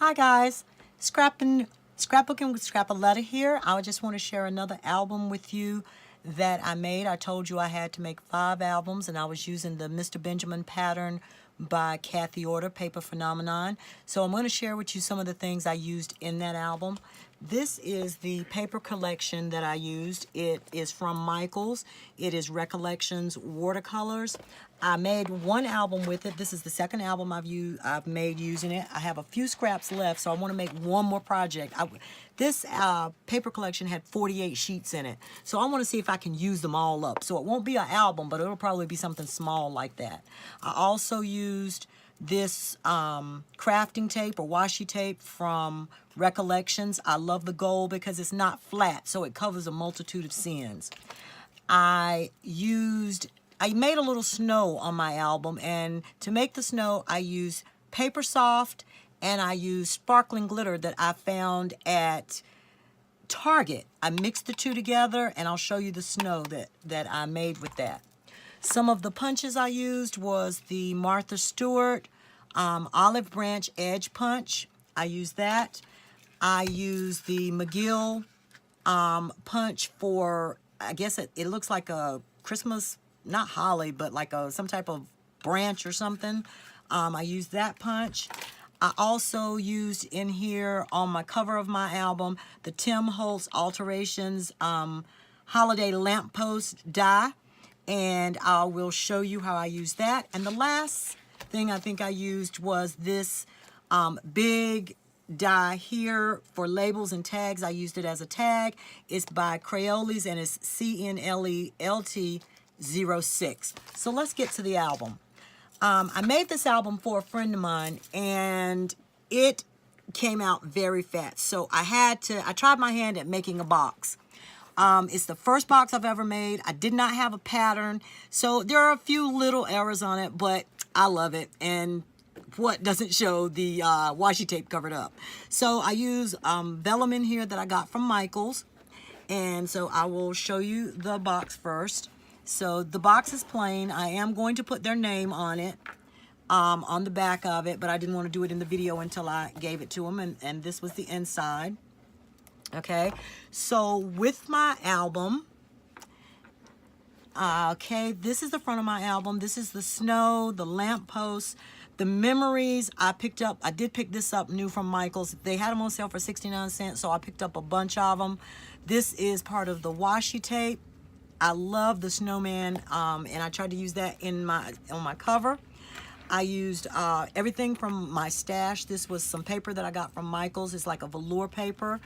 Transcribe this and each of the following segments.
Hi guys, Scrapbooking with Scrapaletta here. I just want to share another album with you that I made. I told you I had to make 5 albums and I was using the Mr. Benjamin pattern by Kathy Order, Paperphenomenon. So I'm going to share with you some of the things I used in that album. This is the paper collection that I used. It is from Michaels. It is Recollections Watercolors. I made one album with it. This is the second album I've made using it. I have a few scraps left, so I want to make one more project. This paper collection had 48 sheets in it, so I want to see if I can use them all up. So it won't be an album, but it'll probably be something small like that. I also used this crafting tape or washi tape from Recollections. I love the gold because it's not flat, so it covers a multitude of sins. I made a little snow on my album, and to make the snow I used Paper Soft and I used sparkling glitter that I found at Target. I mixed the two together and I'll show you the snow that I made with that. Some of the punches I used was the Martha Stewart olive branch edge punch. I used that. I used the McGill punch for, I guess it looks like a Christmas, not holly, but like some type of branch or something. I used that punch. I also used in here on my cover of my album the Tim Holtz Alterations Holiday lamppost die, and I will show you how I use that. And the last thing I think I used was this big die here for labels and tags. I used it as a tag. It's by Crealies and it's CNLE LT 06. So let's get to the album. I made this album for a friend of mine and it came out very fat. So I tried my hand at making a box. It's the first box I've ever made. I did not have a pattern. So there are a few little errors on it, but I love it. And what doesn't show the washi tape covered up. So I use vellum in here that I got from Michaels. And so I will show you the box first. So the box is plain. I am going to put their name on it, on the back of it, but I didn't want to do it in the video until I gave it to them, and this was the inside. Okay, so with my album, okay, this is the front of my album. This is the snow, the lamppost, the memories I picked up. I did pick this up new from Michaels. They had them on sale for 69 cents, so I picked up a bunch of them. This is part of the washi tape. I love the snowman, and I tried to use that on my cover. I used everything from my stash. This was some paper that I got from Michaels. It's like a velour paper,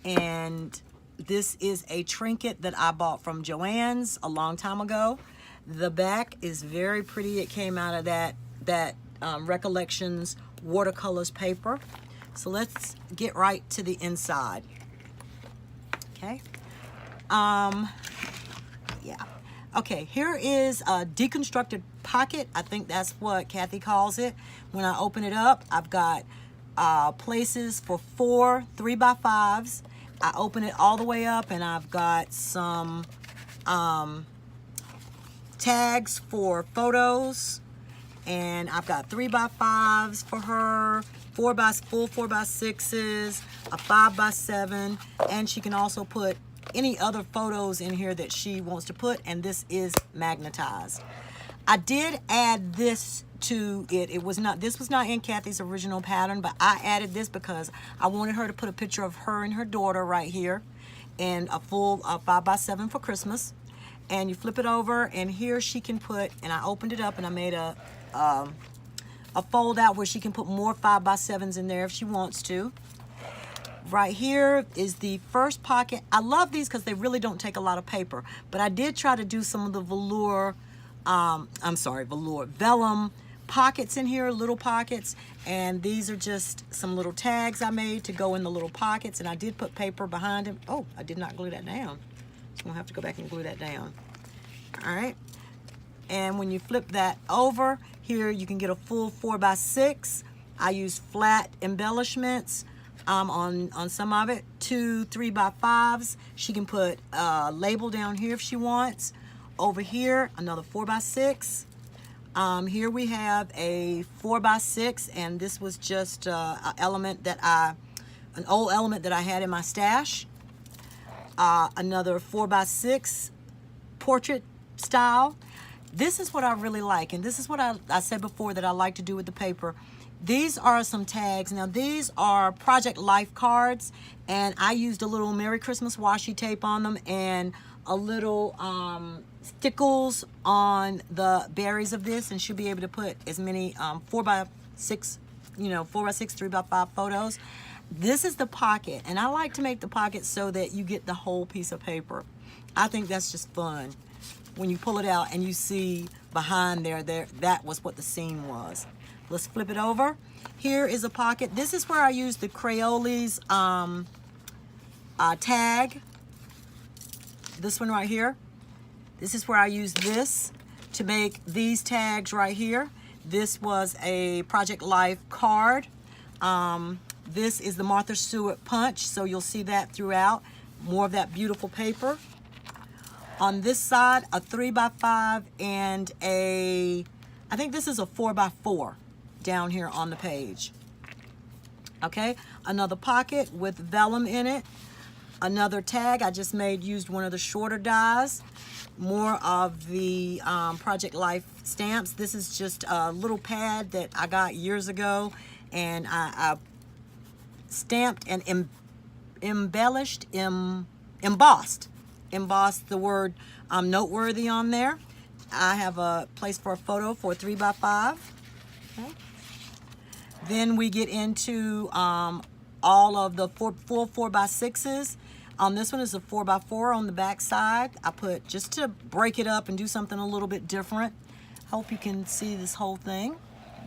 and this is a trinket that I bought from Joann's a long time ago. The back is very pretty. It came out of that Recollections Watercolors paper. So let's get right to the inside. Okay. Yeah. Okay, here is a deconstructed pocket. I think that's what Kathy calls it. When I open it up, I've got places for 4 3x5s. I open it all the way up and I've got some tags for photos. And I've got 3x5s for her, 4x6s, a 5x7, and she can also put any other photos in here that she wants to put, and this is magnetized. I did add this to it. This was not in Kathy's original pattern, but I added this because I wanted her to put a picture of her and her daughter right here, and a full 5x7 for Christmas. And you flip it over, and here she can put, and I opened it up and I made a fold out where she can put more 5x7s in there if she wants to. Right here is the first pocket. I love these because they really don't take a lot of paper, but I did try to do some of the vellum pockets in here, little pockets, and these are just some little tags I made to go in the little pockets, and I did put paper behind them. Oh, I did not glue that down. So I'm gonna have to go back and glue that down. All right, and when you flip that over, here you can get a full 4x6. I use flat embellishments on some of it. 2 3x5s. She can put a label down here if she wants. Over here, another 4x6. Here we have a 4x6, and this was just an element that an old element that I had in my stash. Another 4x6 portrait style. This is what I really like, and this is what I said before that I like to do with the paper. These are some tags. Now these are Project Life cards, and I used a little Merry Christmas washi tape on them and a little stickles on the berries of this, and should be able to put as many 4x6, 4x6, 3x5 photos. This is the pocket, and I like to make the pocket so that you get the whole piece of paper. I think that's just fun. When you pull it out and you see behind there, that was what the scene was. Let's flip it over. Here is a pocket. This is where I use the Crealies tag. This one right here. This is where I use this to make these tags right here. This was a Project Life card. This is the Martha Stewart punch, so you'll see that throughout. More of that beautiful paper. On this side, a 3x5 and I think this is a 4x4 down here on the page. Okay, another pocket with vellum in it. Another tag I just used one of the shorter dies. More of the Project Life stamps. This is just a little pad that I got years ago, and I stamped and embossed the word noteworthy on there. I have a place for a photo for a 3x5. Okay. Then we get into all of the full 4x6s. This one is a 4x4 on the back side. I put just to break it up and do something a little bit different. Hope you can see this whole thing.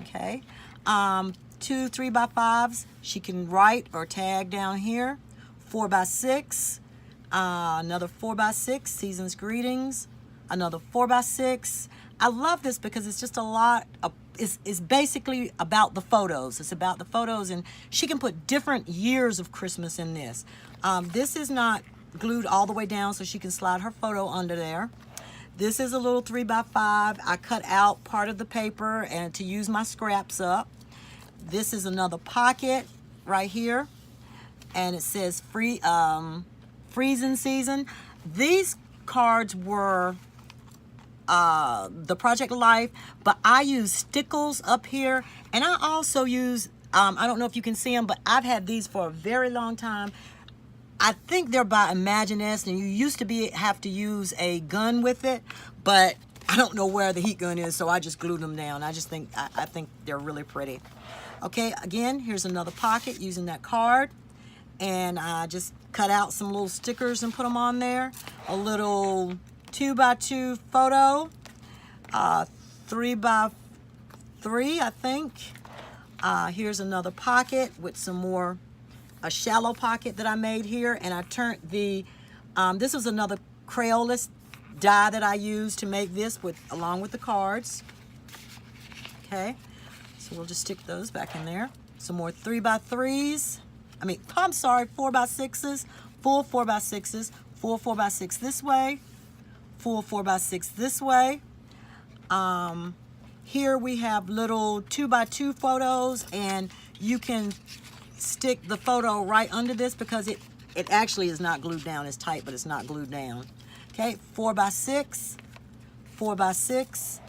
Okay. 2 3x5s. She can write or tag down here. 4x6. Another 4x6, Season's Greetings. Another 4x6. I love this because it's just a lot of, it's basically about the photos. It's about the photos, and she can put different years of Christmas in this. This is not glued all the way down, so she can slide her photo under there. This is a little 3x5. I cut out part of the paper and to use my scraps up. This is another pocket right here, and it says freezing season. These cards were the Project Life, but I use stickles up here, and I also use I don't know if you can see them, but I've had these for a very long time. I think they're by Imaginess, and you used to have to use a gun with it, but I don't know where the heat gun is, so I just glued them down. I think they're really pretty. Okay, again, here's another pocket using that card, and I just cut out some little stickers and put them on there. A little 2x2 photo, 3x3, I think. Here's another pocket with some more, a shallow pocket that I made here, and I turned the, this was another Crealies die that I used to make this along with the cards. Okay, so we'll just stick those back in there. Some more 3x3s. I'm sorry, 4x6s, full 4x6s, full 4x6 this way, full 4x6 this way. Here we have little 2x2 photos, and you can stick the photo right under this because it actually is not glued down. It's tight, but it's not glued down. Okay, 4x6, 4x6.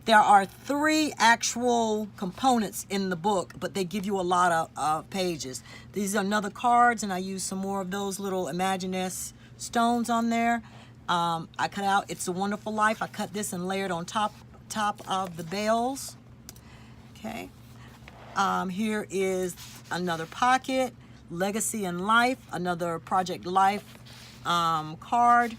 There are 3 actual components in the book, but they give you a lot of pages. These are another cards, and I use some more of those little Imaginess stones on there. I cut out It's a Wonderful Life. I cut this and layered on top of the bells. Okay. Here is another pocket, Legacy and Life, another Project Life card.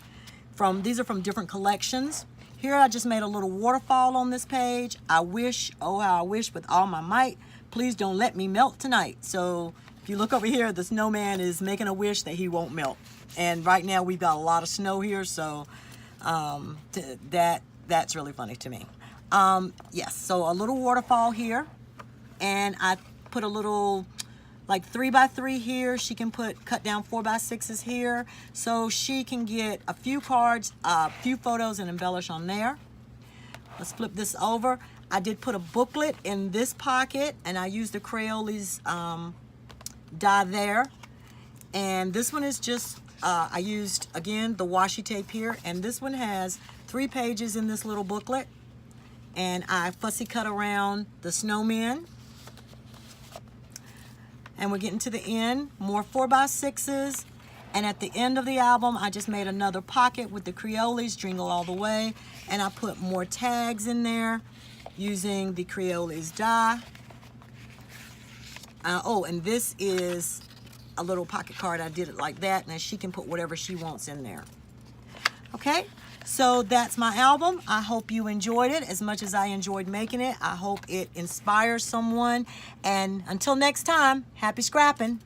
These are from different collections. Here I just made a little waterfall on this page. I wish, oh how I wish with all my might, please don't let me melt tonight. So if you look over here, the snowman is making a wish that he won't melt. And right now we've got a lot of snow here, so that's really funny to me. Yes, so a little waterfall here, and I put a little like 3x3 here. She can cut down 4x6s here, so she can get a few cards, a few photos, and embellish on there. Let's flip this over. I did put a booklet in this pocket, and I used the Crealies die there. And this one is just, I used, again, the washi tape here. And this one has 3 pages in this little booklet. And I fussy cut around the snowmen. And we're getting to the end, more 4x6s. And at the end of the album, I just made another pocket with the Crealies, Jingle All the Way. And I put more tags in there using the Crealies die. Oh, and this is a little pocket card. I did it like that, and then she can put whatever she wants in there. Okay, so that's my album. I hope you enjoyed it as much as I enjoyed making it. I hope it inspires someone. And until next time, happy scrapping.